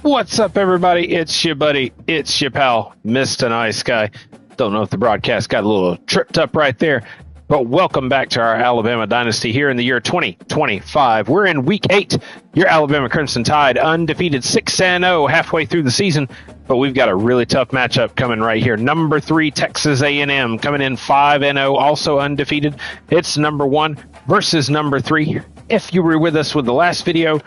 What's up, everybody? It's your buddy. It's your pal, Mr. Nice Guy. Don't know if the broadcast got a little tripped up right there, but welcome back to our Alabama Dynasty here in the year 2025. We're in Week 8. Your Alabama Crimson Tide undefeated 6-0 halfway through the season, but we've got a really tough matchup coming right here. Number 3, Texas A&M, coming in 5-0, also undefeated. It's number 1 versus number 3. If you were with us with the last video,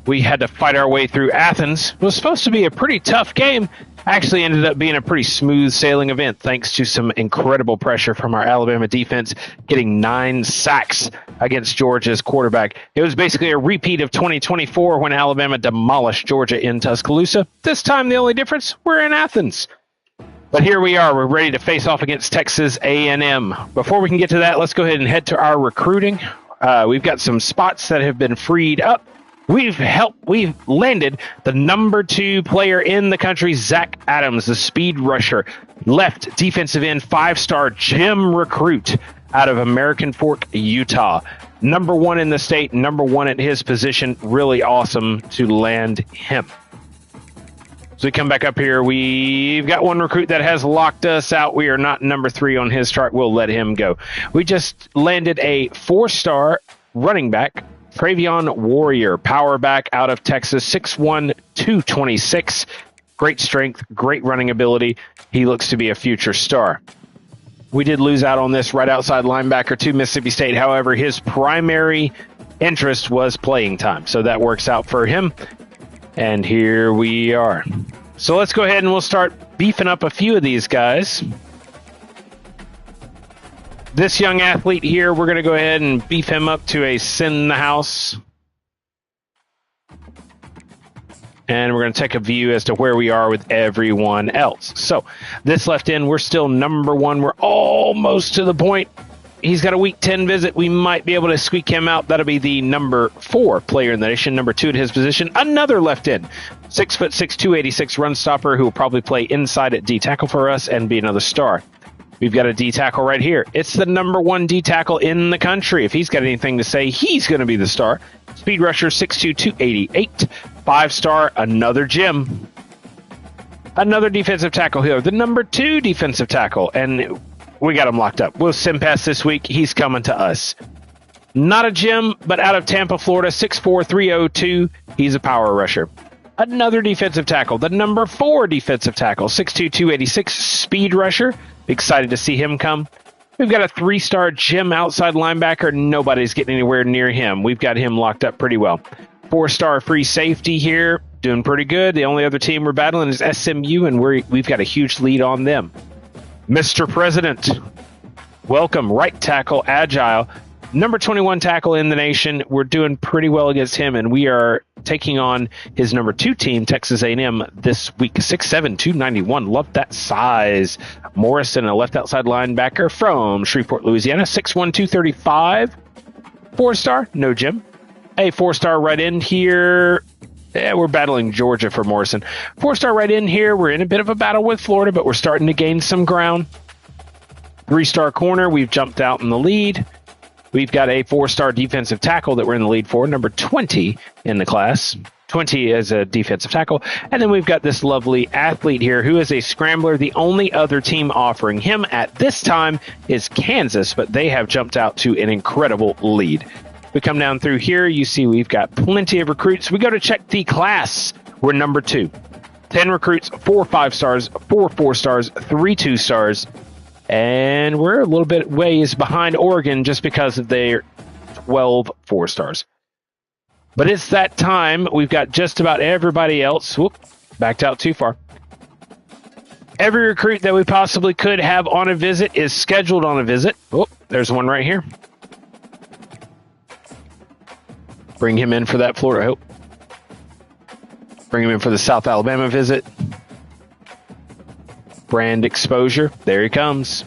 we had to fight our way through Athens. It was supposed to be a pretty tough game. Actually ended up being a pretty smooth sailing event thanks to some incredible pressure from our Alabama defense, getting 9 sacks against Georgia's quarterback. It was basically a repeat of 2024 when Alabama demolished Georgia in Tuscaloosa. This time the only difference, we're in Athens. But here we are. We're ready to face off against Texas A&M. Before we can get to that, let's go ahead and head to our recruiting. We've got some spots that have been freed up. We've landed the number 2 player in the country, Zach Adams, the speed rusher, left defensive end 5-star gym recruit out of American Fork, Utah. Number 1 in the state, number 1 at his position. Really awesome to land him. So we come back up here. We've got one recruit that has locked us out. We are not number 3 on his chart. We'll let him go. We just landed a 4-star running back, Travion Warrior, power back out of Texas, 6'1", 226. Great strength, great running ability. He looks to be a future star. We did lose out on this right outside linebacker to Mississippi State. However, his primary interest was playing time, so that works out for him. And here we are. So let's go ahead and we'll start beefing up a few of these guys. This young athlete here, we're going to go ahead and beef him up to a send in the house. And we're going to take a view as to where we are with everyone else. So this left end, we're still number 1. We're almost to the point. He's got a week 10 visit. We might be able to squeak him out. That'll be the number 4 player in the nation, number 2 at his position. Another left end, 6'6", 286 run stopper who will probably play inside at D tackle for us and be another star. We've got a D tackle right here. It's the number 1 D tackle in the country. If he's got anything to say, he's going to be the star. Speed rusher, 6'2", 288. 5-star, another Jim. Another defensive tackle here, the number 2 defensive tackle. And we got him locked up. We'll send pass this week. He's coming to us. Not a Jim, but out of Tampa, Florida, 6'4", 302. He's a power rusher. Another defensive tackle, the number 4 defensive tackle, 6'2", 286, speed rusher. Excited to see him come. We've got a 3-star Jim outside linebacker. Nobody's getting anywhere near him. We've got him locked up pretty well. 4-star free safety here, doing pretty good. The only other team we're battling is SMU, and we've got a huge lead on them. Mr. President, welcome. Right tackle, agile. Number 21 tackle in the nation. We're doing pretty well against him, and we are taking on his number 2 team, Texas A&M, this week. 6'7", 291. Love that size. Morrison, a left outside linebacker from Shreveport, Louisiana, 6'1", 235. 4-star, no Jim. A 4-star right in here. We're battling Georgia for Morrison. 4-star right in here. We're in a bit of a battle with Florida, but we're starting to gain some ground. 3-star corner. We've jumped out in the lead. We've got a 4-star defensive tackle that we're in the lead for, number 20 in the class. 20 as a defensive tackle. And then we've got this lovely athlete here who is a scrambler. The only other team offering him at this time is Kansas, but they have jumped out to an incredible lead. We come down through here. You see we've got plenty of recruits. We go to check the class. We're number 2. 10 recruits, 4 5-stars, 4 4-stars, 3 2-stars. And we're a little bit ways behind Oregon just because of their 12 4-stars. But it's that time. We've got just about everybody else. Whoop, backed out too far. Every recruit that we possibly could have on a visit is scheduled on a visit. Oh, there's one right here. Bring him in for that Florida Hope. Bring him in for the South Alabama visit. Brand exposure. There he comes.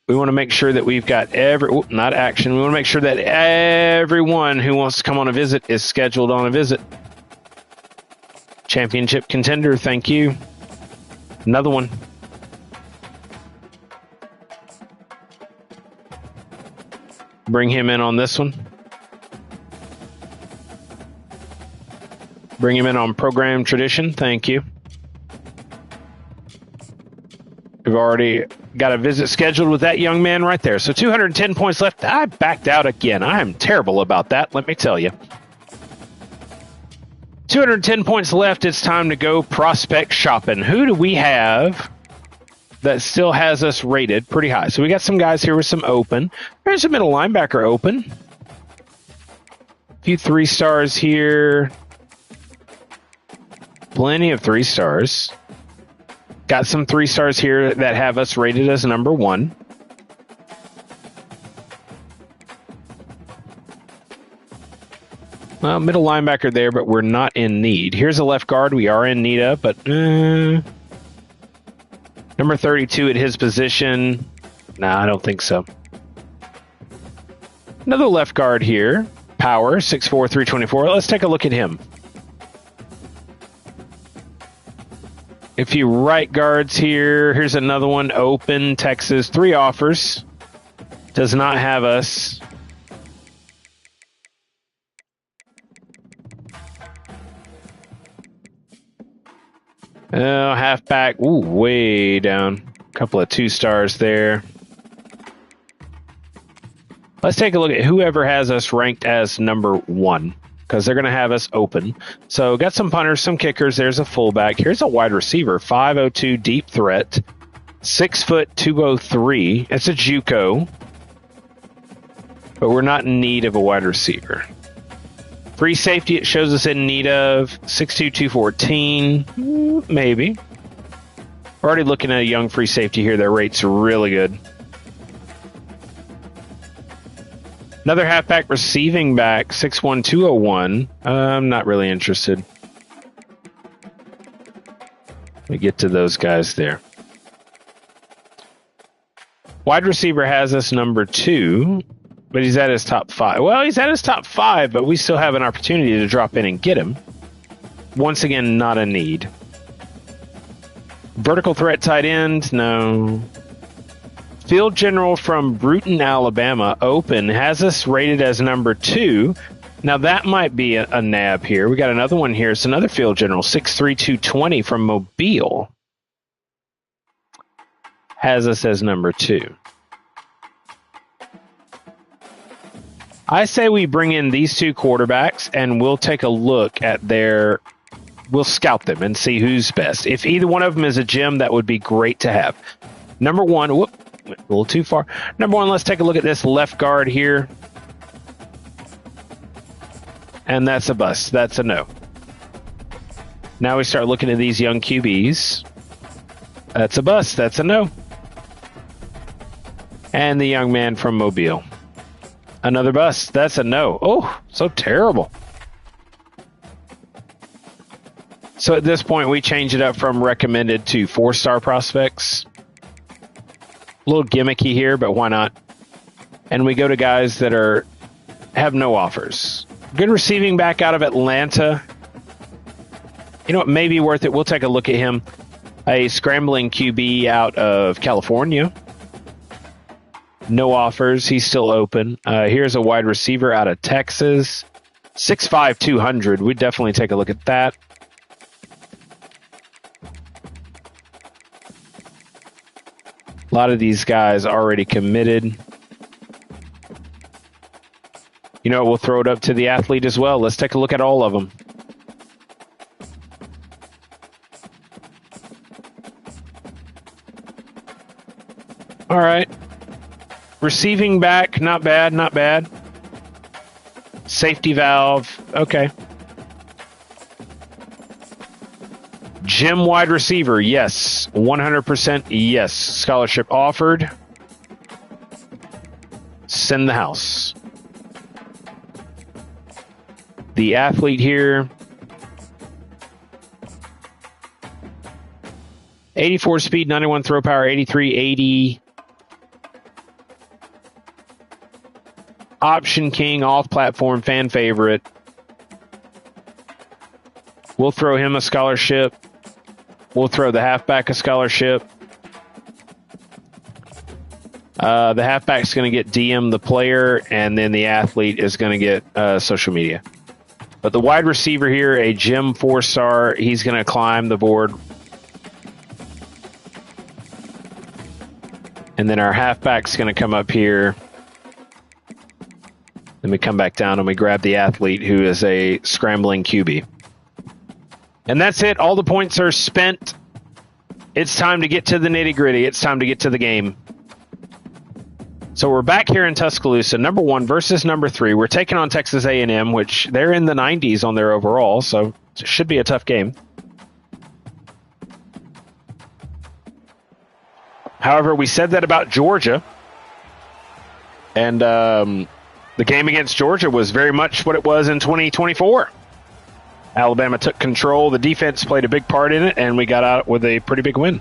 We want to make sure that we've got not action. We want to make sure that everyone who wants to come on a visit is scheduled on a visit. Championship contender, thank you. Another one. Bring him in on this one. Bring him in on program tradition. Thank you. We've already got a visit scheduled with that young man right there. So 210 points left. I backed out again. I am terrible about that, let me tell you. 210 points left. It's time to go prospect shopping. Who do we have that still has us rated pretty high? So we got some guys here with some open. There's a middle linebacker open. A few 3 stars here. Plenty of 3 stars. Got some 3 stars here that have us rated as number 1. Well, middle linebacker there, but we're not in need. Here's a left guard we are in need of, but number 32 at his position. Nah, I don't think so. Another left guard here. Power, 6'4", 324. Let's take a look at him. A few right guards here. Here's another one, open, Texas. 3 offers. Does not have us. Halfback. Ooh, way down. Couple of 2 stars there. Let's take a look at whoever has us ranked as number 1. Because they're going to have us open. So got some punters, some kickers. There's a fullback. Here's a wide receiver, 5'02", deep threat, 6 foot 203. It's a JUCO, but we're not in need of a wide receiver. Free safety, it shows us in need of 6'2", 214. Maybe. We're already looking at a young free safety here. Their rate's really good. Another halfback receiving back, 6'1", 201. I'm not really interested. Let me get to those guys there. Wide receiver has us number 2, but he's at his top 5. Well, he's at his top 5, but we still have an opportunity to drop in and get him. Once again, not a need. Vertical threat tight end, no. Field general from Bruton, Alabama, open, has us rated as number 2. Now, that might be a nab here. We got another one here. It's another field general, 6'3", 220 from Mobile. Has us as number 2. I say we bring in these 2 quarterbacks, and we'll take a look at their... We'll scout them and see who's best. If either one of them is a gem, that would be great to have. Number 1... Whoop. A little too far. Number 1, let's take a look at this left guard here. And that's a bust. That's a no. Now we start looking at these young QBs. That's a bust. That's a no. And the young man from Mobile. Another bust. That's a no. Oh, so terrible. So at this point, we change it up from recommended to 4-star prospects. A little gimmicky here, but why not? And we go to guys that have no offers. Good receiving back out of Atlanta. You know what? May be worth it. We'll take a look at him. A scrambling QB out of California. No offers. He's still open. Here's a wide receiver out of Texas. 6'5", 200. We'd definitely take a look at that. A lot of these guys already committed. You know, we'll throw it up to the athlete as well. Let's take a look at all of them. All right. Receiving back, not bad, not bad. Safety valve, okay. Gym wide receiver, yes. 100% yes. Scholarship offered. Send the house. The athlete here. 84 speed, 91 throw power, 83, 80. Option king, off-platform, fan favorite. We'll throw him a scholarship. We'll throw the halfback a scholarship. The halfback's going to get DM the player, and then the athlete is going to get social media. But the wide receiver here, a Jim 4-star, he's going to climb the board. And then our halfback's going to come up here. Then we come back down and we grab the athlete who is a scrambling QB. And that's it. All the points are spent. It's time to get to the nitty-gritty. It's time to get to the game. So we're back here in Tuscaloosa, number 1 versus number 3. We're taking on Texas A&M, which they're in the 90s on their overall, so it should be a tough game. However, we said that about Georgia, and the game against Georgia was very much what it was in 2024. Alabama took control. The defense played a big part in it, and we got out with a pretty big win.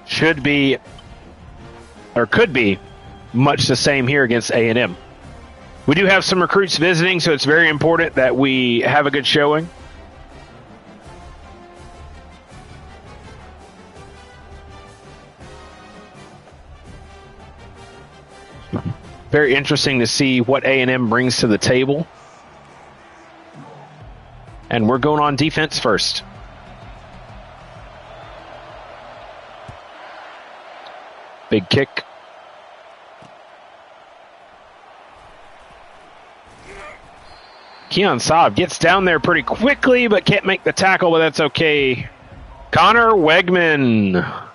Should be, or could be, much the same here against A&M. We do have some recruits visiting, so it's very important that we have a good showing. Very interesting to see what A&M brings to the table. And we're going on defense first. Big kick. Keon Saab gets down there pretty quickly, but can't make the tackle, but that's okay. Connor Wegman.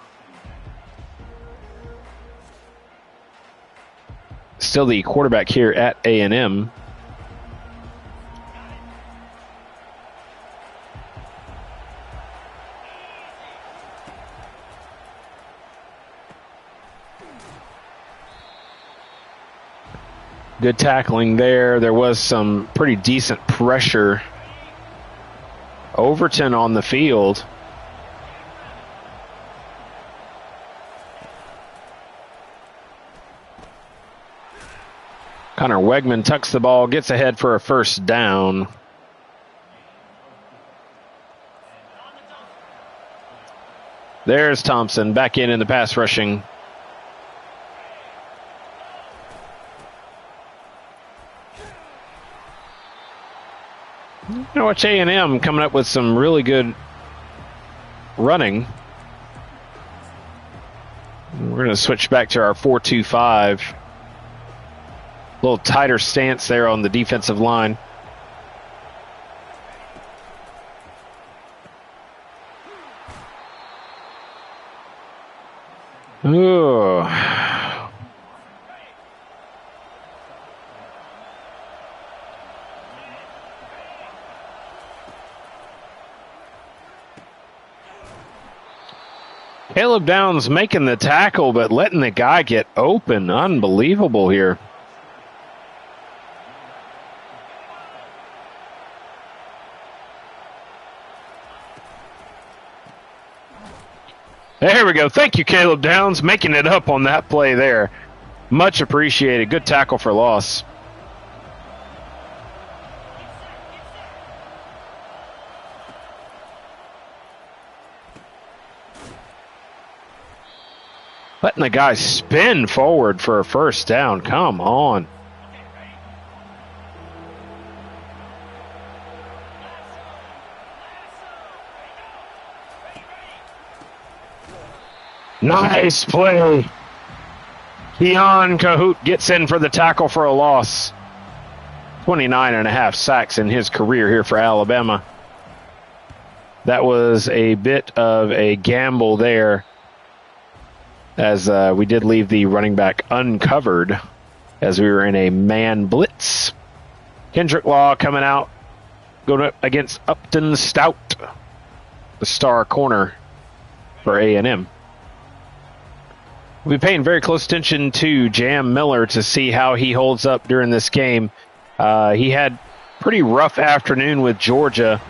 Still the quarterback here at A&M. Good tackling there. There was some pretty decent pressure. Overton on the field. Connor Wegman tucks the ball, gets ahead for a first down. There's Thompson back in the pass rushing. You know, watch A&M coming up with some really good running. We're going to switch back to our 4-2-5. A little tighter stance there on the defensive line. Ooh. Caleb Downs making the tackle, but letting the guy get open. Unbelievable here. There we go. Thank you, Caleb Downs, making it up on that play there. Much appreciated. Good tackle for loss. Letting the guy spin forward for a first down. Come on. Nice play. Keon Cahoot gets in for the tackle for a loss. 29.5 sacks in his career here for Alabama. That was a bit of a gamble there, as we did leave the running back uncovered as we were in a man blitz. Kendrick Law coming out, going up against Upton Stout, the star corner for A&M. We'll be paying very close attention to Jam Miller to see how he holds up during this game. He had pretty rough afternoon with Georgia,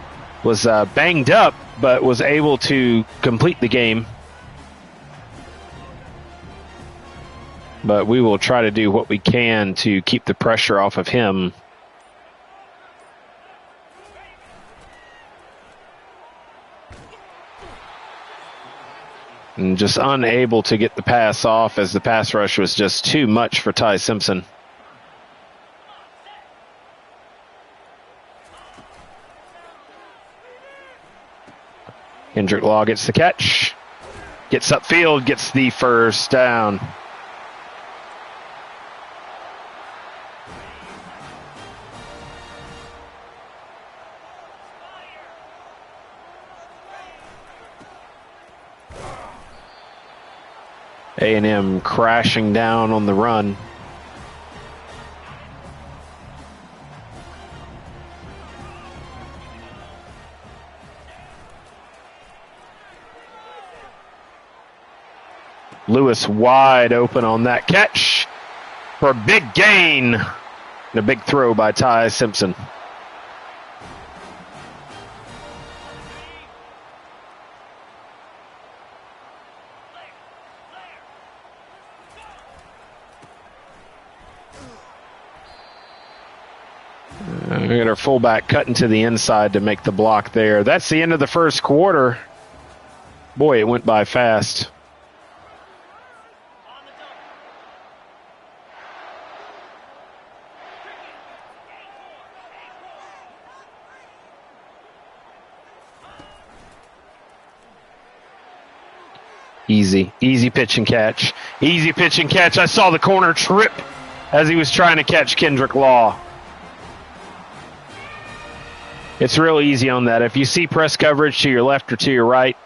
was banged up, but was able to complete the game. But we will try to do what we can to keep the pressure off of him. and just unable to get the pass off as the pass rush was just too much for Ty Simpson. Kendrick Law gets the catch, gets upfield, gets the first down. A&M crashing down on the run. Lewis wide open on that catch for a big gain. And a big throw by Ty Simpson. We got our fullback cutting to the inside to make the block there. That's the end of the first quarter. Boy, it went by fast. Easy pitch and catch. Easy pitch and catch. I saw the corner trip as he was trying to catch Kendrick Law. It's real easy on that. If you see press coverage to your left or to your right,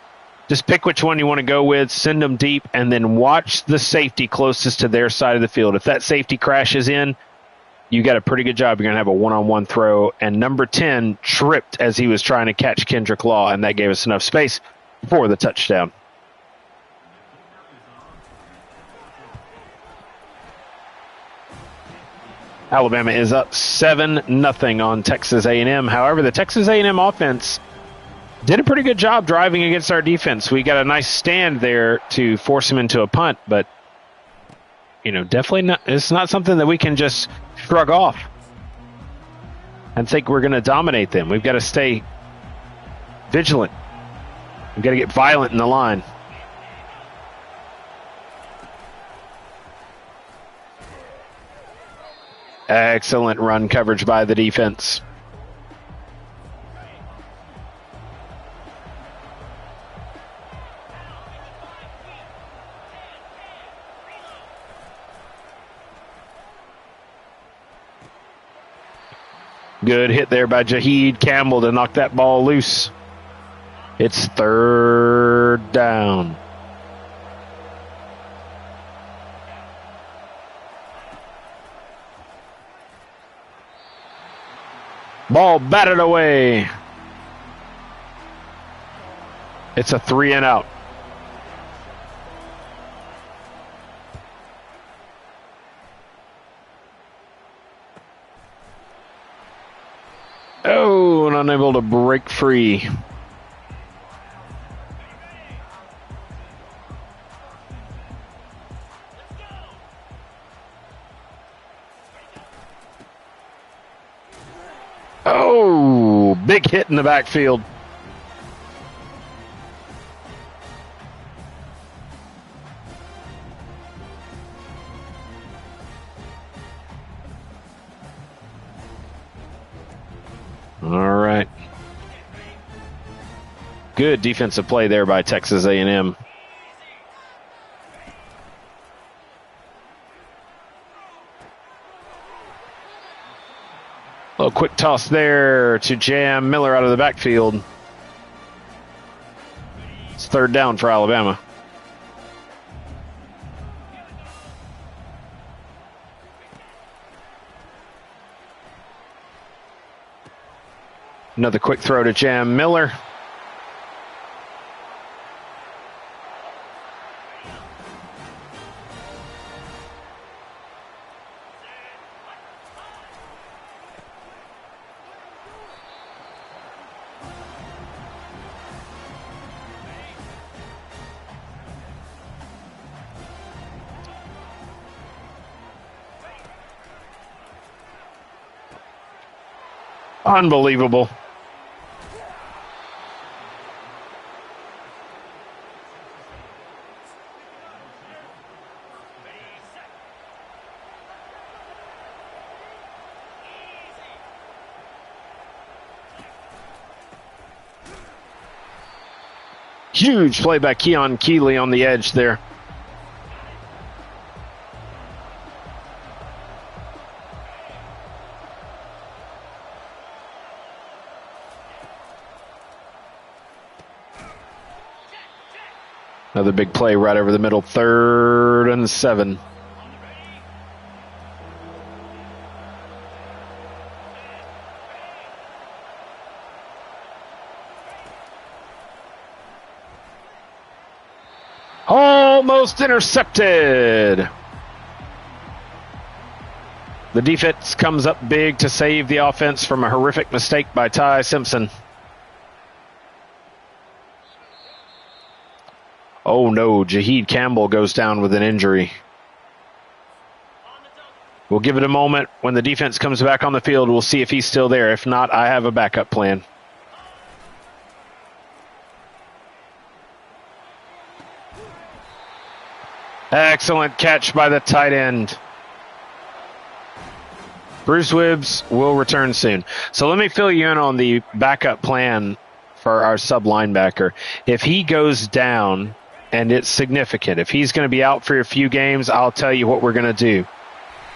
just pick which one you want to go with, send them deep, and then watch the safety closest to their side of the field. If that safety crashes in, you got a pretty good job. You're going to have a one-on-one throw. And number 10 tripped as he was trying to catch Kendrick Law, and that gave us enough space for the touchdown. Alabama is up 7-0 on Texas A&M. However, the Texas A&M offense did a pretty good job driving against our defense. We got a nice stand there to force them into a punt, but definitely not. It's not something that we can just shrug off and think we're going to dominate them. We've got to stay vigilant. We've got to get violent in the line. Excellent run coverage by the defense. Good hit there by Jaheed Campbell to knock that ball loose. It's 3rd down. Ball batted away. It's a 3-and-out. Oh, and unable to break free. Oh, big hit in the backfield. All right. Good defensive play there by Texas A&M. A quick toss there to Jam Miller out of the backfield. It's 3rd down for Alabama. Another quick throw to Jam Miller. Unbelievable. Huge play by Keon Keeley on the edge there. Another big play right over the middle, 3rd and 7. Almost intercepted. The defense comes up big to save the offense from a horrific mistake by Ty Simpson. Oh no, Jaheed Campbell goes down with an injury. We'll give it a moment. When the defense comes back on the field, we'll see if he's still there. If not, I have a backup plan. Excellent catch by the tight end. Bruce Wibbs will return soon. So let me fill you in on the backup plan for our sub linebacker. If he goes down, and it's significant, if he's going to be out for a few games, I'll tell you what we're going to do.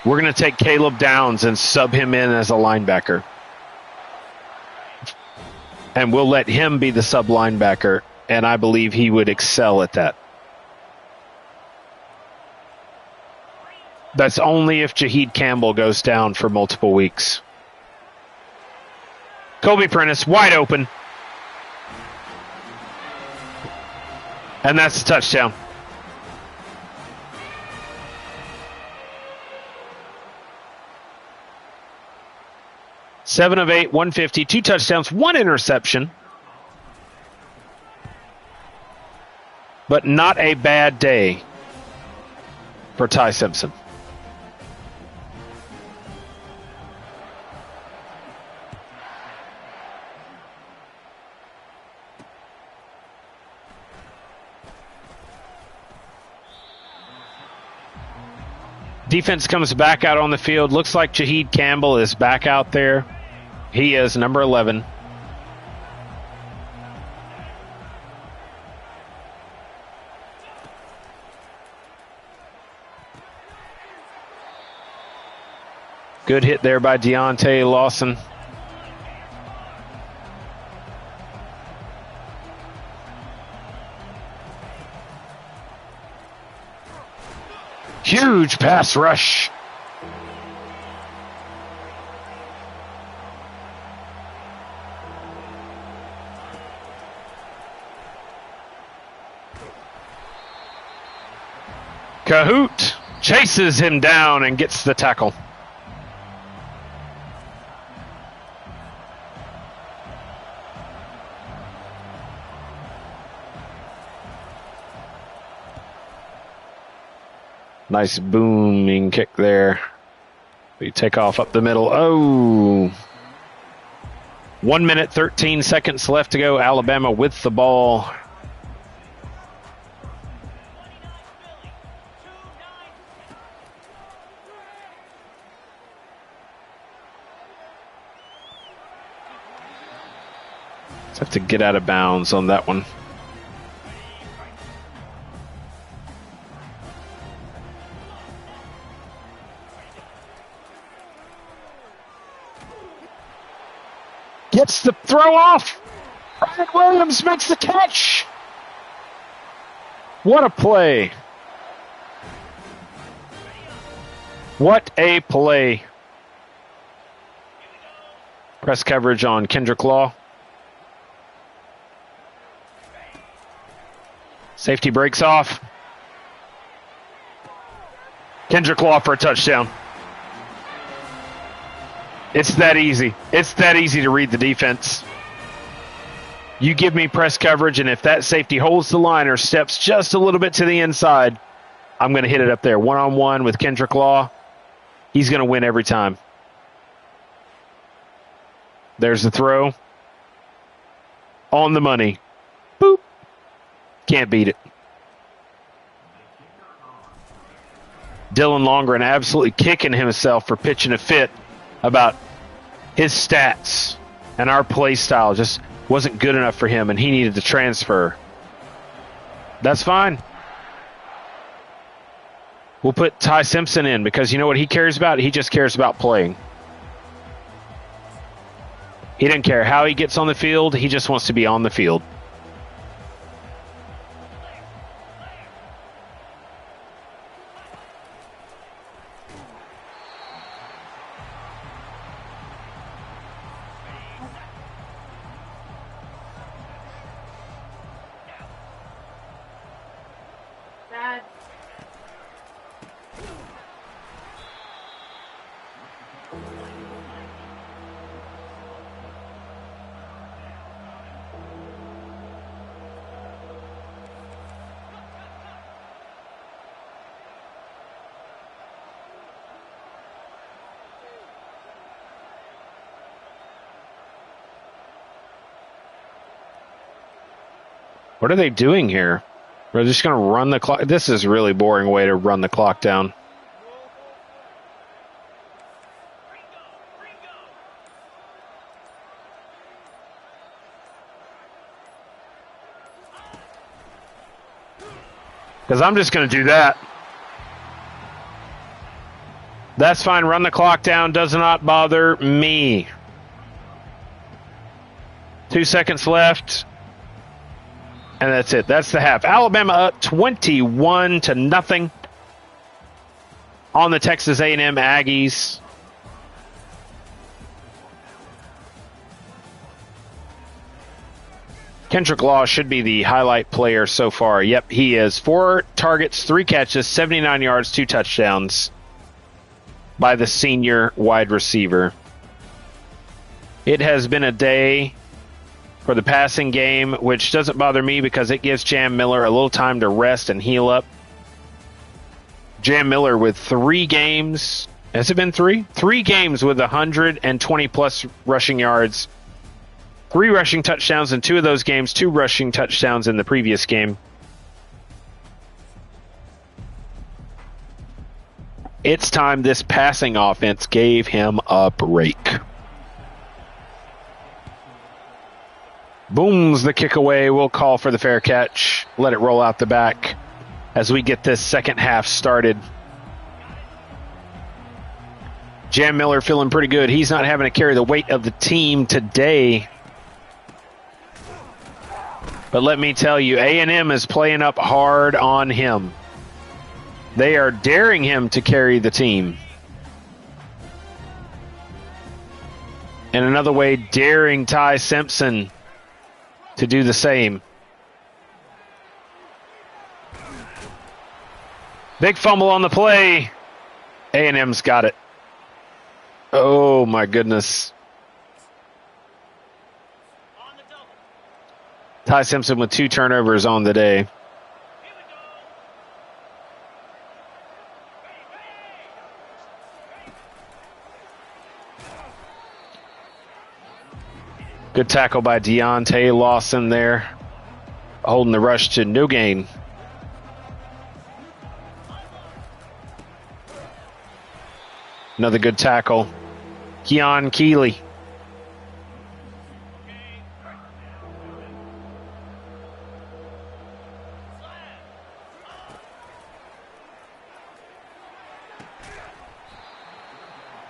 We're going to take Caleb Downs and sub him in as a linebacker. And we'll let him be the sub linebacker, and I believe he would excel at that. That's only if Jaheed Campbell goes down for multiple weeks. Kobe Prentice, wide open. And that's a touchdown. Seven of 8, 150, 2 touchdowns, 1 interception. But not a bad day for Ty Simpson. Defense comes back out on the field. Looks like Jaheed Campbell is back out there. He is number 11. Good hit there by Deontay Lawson. Huge pass rush. Cahoot chases him down and gets the tackle. Nice booming kick there. We take off up the middle. Oh. 1 minute, 13 seconds left to go. Alabama with the ball. Just have to get out of bounds on that one. Gets the throw off. Ryan Williams makes the catch. What a play. What a play. Press coverage on Kendrick Law. Safety breaks off. Kendrick Law for a touchdown. It's that easy. It's that easy to read the defense. You give me press coverage, and if that safety holds the line or steps just a little bit to the inside, I'm going to hit it up there. One-on-one with Kendrick Law. He's going to win every time. There's the throw. On the money. Boop. Can't beat it. Dylan Longren absolutely kicking himself for pitching a fit about his stats and our play style just wasn't good enough for him, and he needed to transfer. That's fine. We'll put Ty Simpson in because you know what he cares about? He just cares about playing. He didn't care how he gets on the field. He just wants to be on the field. What are they doing here? We're just going to run the clock. This is a really boring way to run the clock down. Because I'm just going to do that. That's fine. Run the clock down. Does not bother me. 2 seconds left. And that's it. That's the half. Alabama up 21-0 on the Texas A&M Aggies. Kendrick Law should be the highlight player so far. Yep, he is. 4 targets, 3 catches, 79 yards, 2 touchdowns by the senior wide receiver. It has been a day for the passing game, which doesn't bother me because it gives Jam Miller a little time to rest and heal up. Jam Miller with 3 games. Has it been 3? 3 games with 120-plus rushing yards. 3 rushing touchdowns in 2 of those games. 2 rushing touchdowns in the previous game. It's time this passing offense gave him a break. Booms the kick away. We'll call for the fair catch. Let it roll out the back as we get this second half started. Jam Miller feeling pretty good. He's not having to carry the weight of the team today. But let me tell you, A&M is playing up hard on him. They are daring him to carry the team. And another way, daring Ty Simpson to do the same. Big fumble on the play. A&M's got it. Oh, my goodness. Ty Simpson with 2 turnovers on the day. Good tackle by Deontay Lawson there. Holding the rush to no gain. Another good tackle. Keon Keeley.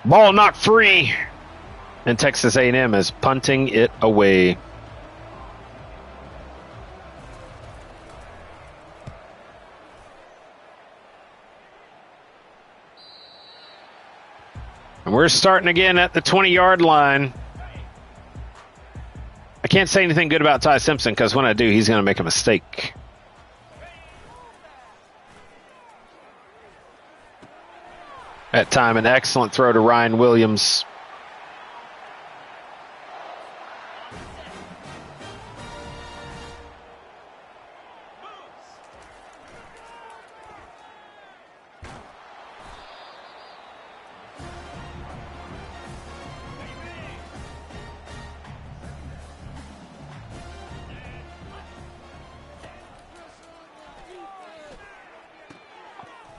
Ball knocked free. And Texas A&M is punting it away. And we're starting again at the 20-yard line. I can't say anything good about Ty Simpson because when I do, he's going to make a mistake. That time, an excellent throw to Ryan Williams.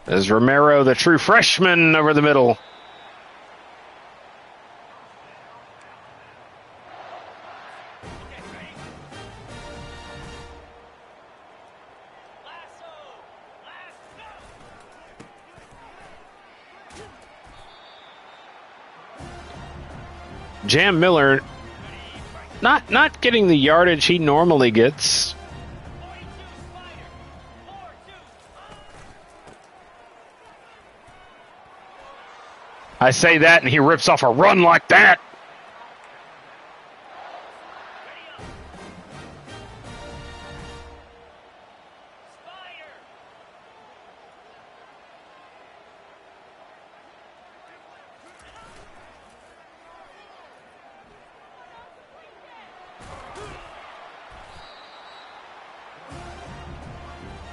There's Romero, the true freshman, over the middle. Jam Miller not getting the yardage he normally gets. I say that, and he rips off a run like that.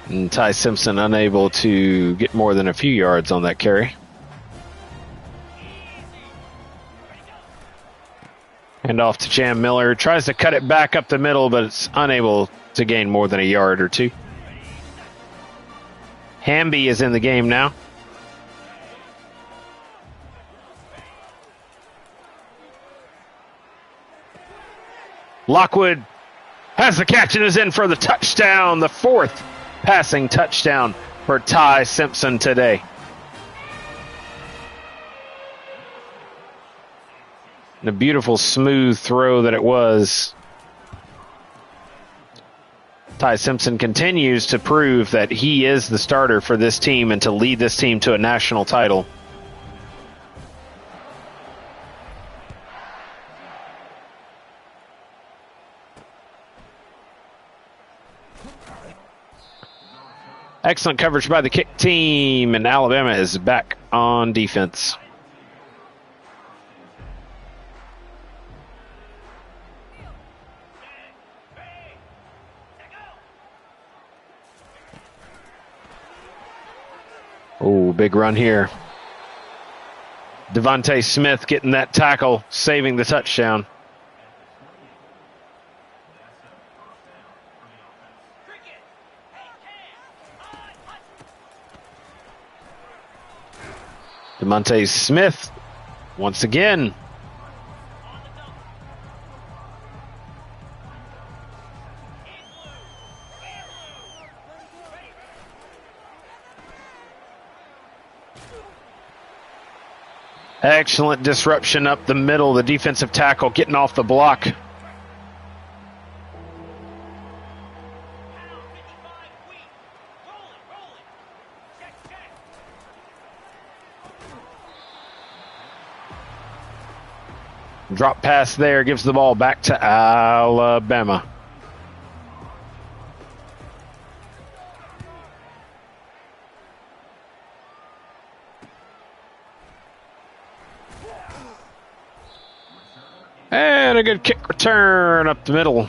And Ty Simpson unable to get more than a few yards on that carry. And off to Jam Miller. Tries to cut it back up the middle, but it's unable to gain more than a yard or two. Hamby is in the game now. Lockwood has the catch and is in for the touchdown. The fourth passing touchdown for Ty Simpson today. The beautiful smooth throw that it was. Ty Simpson continues to prove that he is the starter for this team and to lead this team to a national title. Excellent coverage by the kick team, and Alabama is back on defense. Oh, big run here. Devontae Smith getting that tackle, saving the touchdown. Devontae Smith, once again. Excellent disruption up the middle. The defensive tackle getting off the block. Drop pass there, gives the ball back to Alabama. And a good kick return up the middle.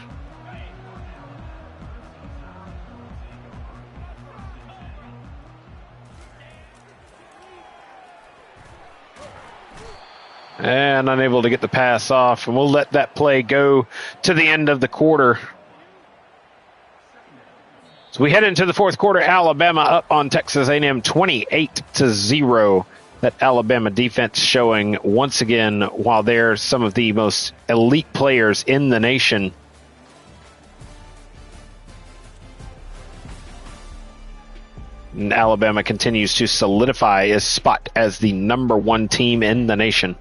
And unable to get the pass off, and we'll let that play go to the end of the quarter. So we head into the fourth quarter. Alabama up on Texas A&M 28-0. That Alabama defense showing once again, while they're some of the most elite players in the nation, and Alabama continues to solidify its spot as the number one team in the nation.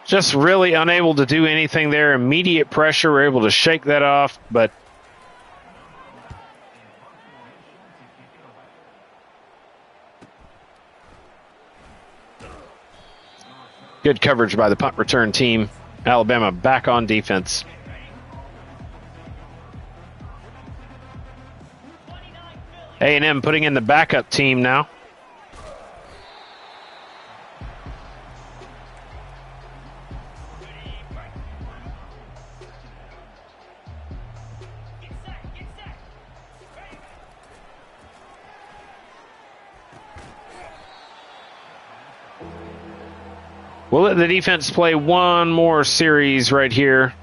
Just really unable to do anything there. Immediate pressure, we're able to shake that off, but good coverage by the punt return team. Alabama back on defense. A&M putting in the backup team now. We'll let the defense play one more series right here.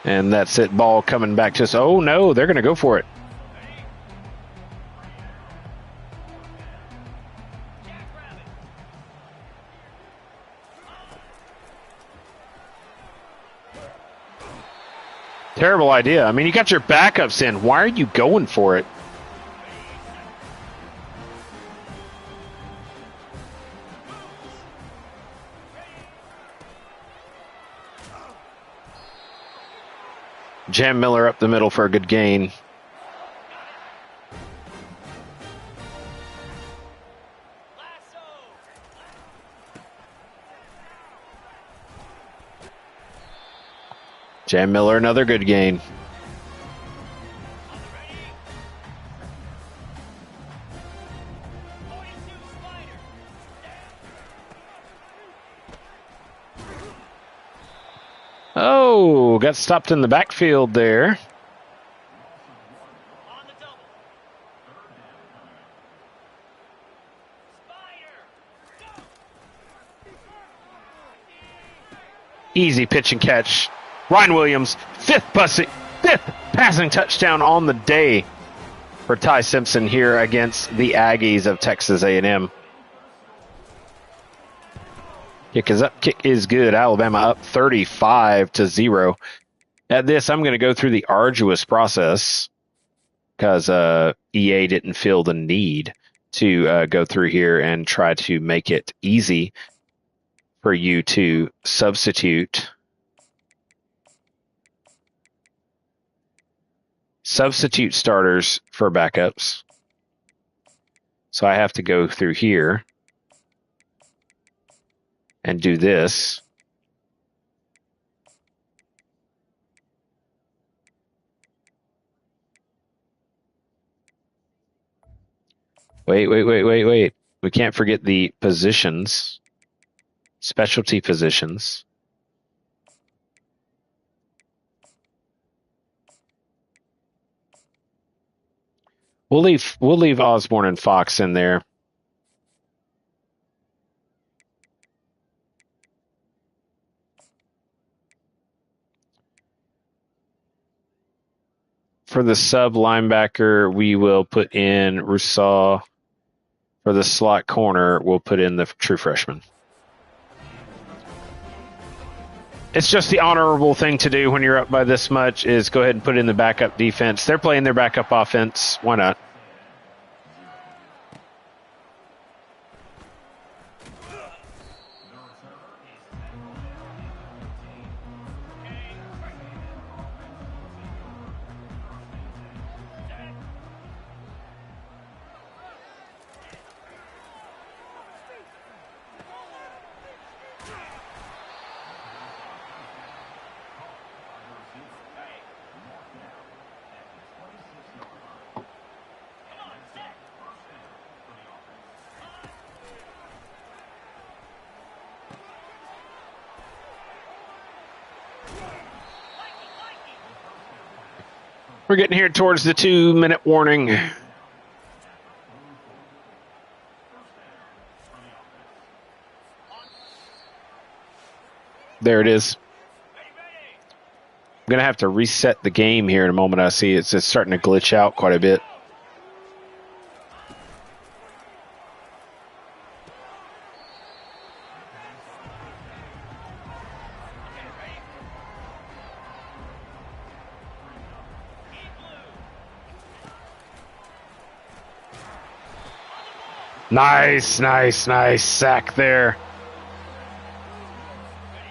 And that's it. Ball coming back to us. Oh, no, they're going to go for it. Terrible idea. I mean, you got your backups in. Why are you going for it? Jam Miller up the middle for a good gain. Jam Miller, another good gain. Oh, got stopped in the backfield there. Easy pitch and catch. Ryan Williams, fifth passing touchdown on the day for Ty Simpson here against the Aggies of Texas A&M. Kick is good. Alabama up 35-0. At this, I'm going to go through the arduous process because EA didn't feel the need to go through here and try to make it easy for you to substitute starters for backups. So I have to go through here and do this. Wait. We can't forget the positions, specialty positions. We'll leave Osborne and Fox in there. For the sub linebacker, we will put in Rousseau. For the slot corner, we'll put in the true freshman. It's just the honorable thing to do when you're up by this much is go ahead and put in the backup defense. They're playing their backup offense. Why not? We're getting here towards the 2-minute warning. There it is. I'm going to have to reset the game here in a moment. I see it's starting to glitch out quite a bit. Nice sack there.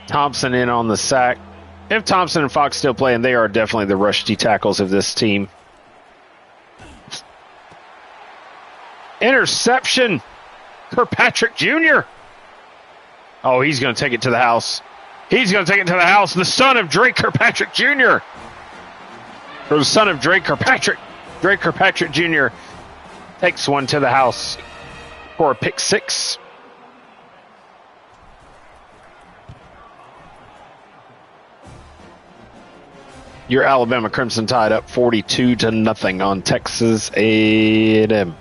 Thompson in on the sack. If Thompson and Fox still playing, they are definitely the rusty tackles of this team. Interception. Kirkpatrick Jr. Oh, he's going to take it to the house. He's going to take it to the house. The son of Drake Kirkpatrick Jr. Or the son of Drake Kirkpatrick Jr. takes one to the house for a pick six. Your Alabama Crimson Tide up 42-0 on Texas A&M.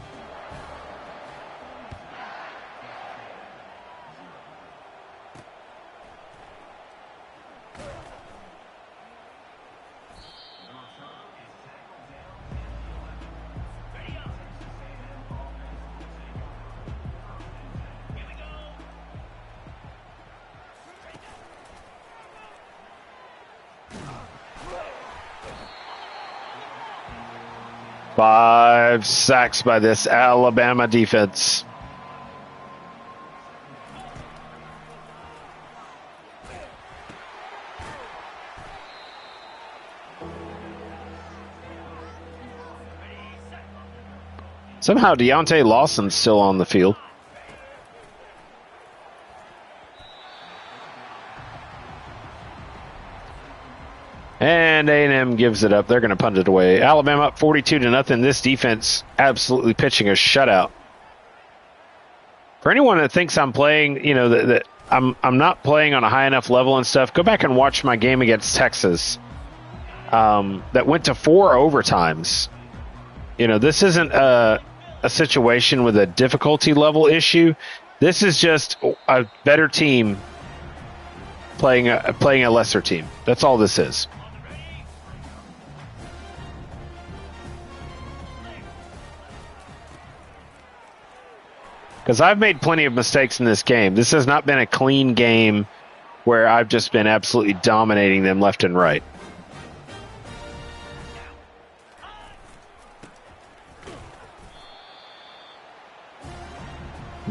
5 sacks by this Alabama defense. Somehow Deontay Lawson's still on the field. And A&M gives it up. They're going to punt it away. Alabama up 42-0. This defense absolutely pitching a shutout. For anyone that thinks I'm playing, you know, that I'm not playing on a high enough level and stuff, go back and watch my game against Texas that went to 4 overtimes. You know, this isn't a situation with a difficulty level issue. This is just a better team playing a lesser team. That's all this is. Because I've made plenty of mistakes in this game. This has not been a clean game where I've just been absolutely dominating them left and right.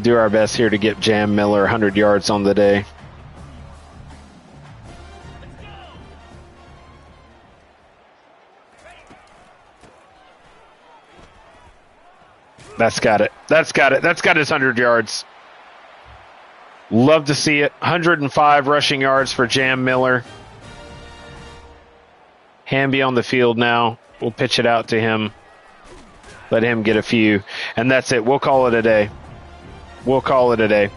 Do our best here to get Jam Miller 100 yards on the day. That's got it. That's got it. That's got his 100 yards. Love to see it. 105 rushing yards for Jam Miller. Hamby on the field now. We'll pitch it out to him. Let him get a few. And that's it. We'll call it a day. We'll call it a day.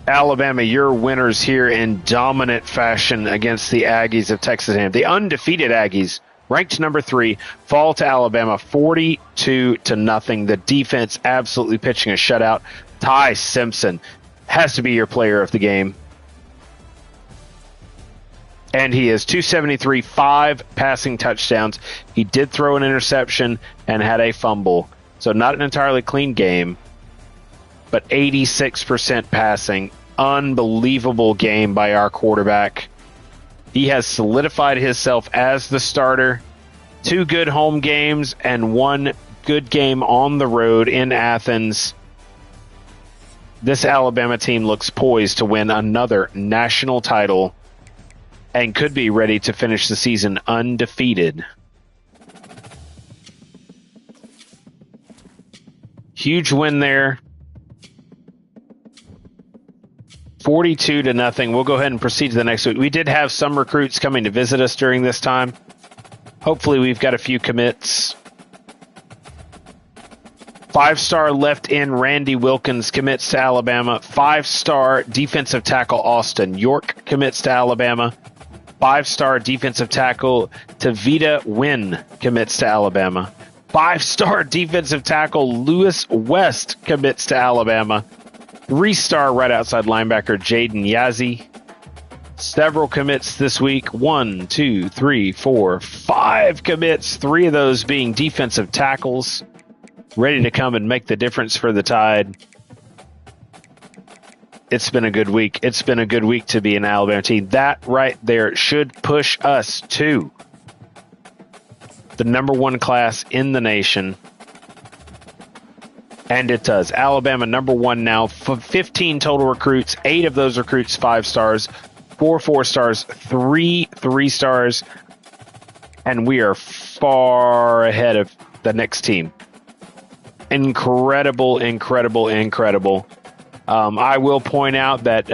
Alabama, your winners here in dominant fashion against the Aggies of Texas A&M. The undefeated Aggies, ranked number 3, fall to Alabama 42-0. The defense absolutely pitching a shutout. Ty Simpson has to be your player of the game. And he is 273, 5 passing touchdowns. He did throw an interception and had a fumble. So not an entirely clean game, but 86% passing. Unbelievable game by our quarterback. He has solidified himself as the starter. 2 good home games and 1 good game on the road in Athens. This Alabama team looks poised to win another national title and could be ready to finish the season undefeated. Huge win there. 42-0. We'll go ahead and proceed to the next week. We did have some recruits coming to visit us during this time. Hopefully we've got a few commits. 5-star left end Randy Wilkins commits to Alabama. 5-star defensive tackle Austin York commits to Alabama. 5-star defensive tackle Tavita Wynn commits to Alabama. 5-star defensive tackle Lewis West commits to Alabama. 3-star right outside linebacker Jaden Yazzie. Several commits this week. 1, 2, 3, 4, 5 commits. 3 of those being defensive tackles. Ready to come and make the difference for the Tide. It's been a good week. It's been a good week to be an Alabama team. That right there should push us to the number 1 class in the nation. And it does. Alabama number 1 now. 15 total recruits. 8 of those recruits 5 stars. 4 4-stars. 3 3-stars. And we are far ahead of the next team. Incredible, incredible, incredible. I will point out that,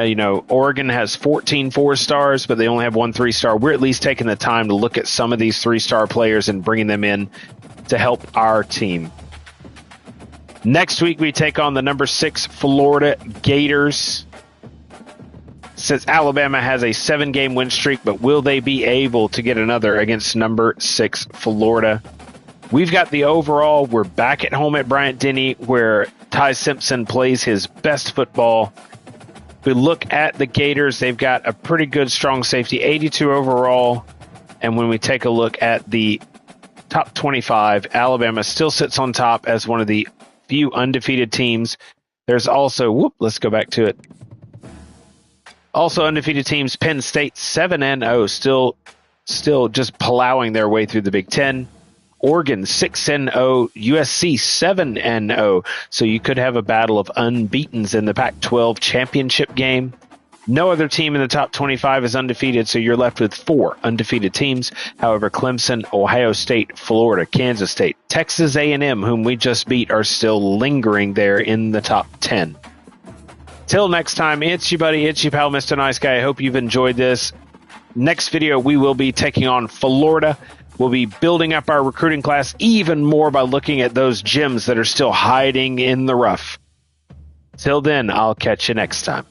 Oregon has 14 4-stars, but they only have 1 3-star. We're at least taking the time to look at some of these 3-star players and bringing them in to help our team. Next week, we take on the number 6 Florida Gators. Since Alabama has a 7-game win streak, but will they be able to get another against number 6 Florida? We've got the overall. We're back at home at Bryant-Denny, where Ty Simpson plays his best football. If we look at the Gators, they've got a pretty good, strong safety, 82 overall. And when we take a look at the top 25, Alabama still sits on top as one of the few undefeated teams. There's also, let's go back to it. Also undefeated teams, Penn State 7-0, still just plowing their way through the Big Ten. Oregon 6-0, USC 7-0. So you could have a battle of unbeatens in the Pac-12 championship game. No other team in the top 25 is undefeated, so you're left with 4 undefeated teams. However, Clemson, Ohio State, Florida, Kansas State, Texas A&M, whom we just beat, are still lingering there in the top 10. Till next time, it's your buddy, it's your pal, Mr. Nice Guy. I hope you've enjoyed this. Next video, we will be taking on Florida. We'll be building up our recruiting class even more by looking at those gems that are still hiding in the rough. Till then, I'll catch you next time.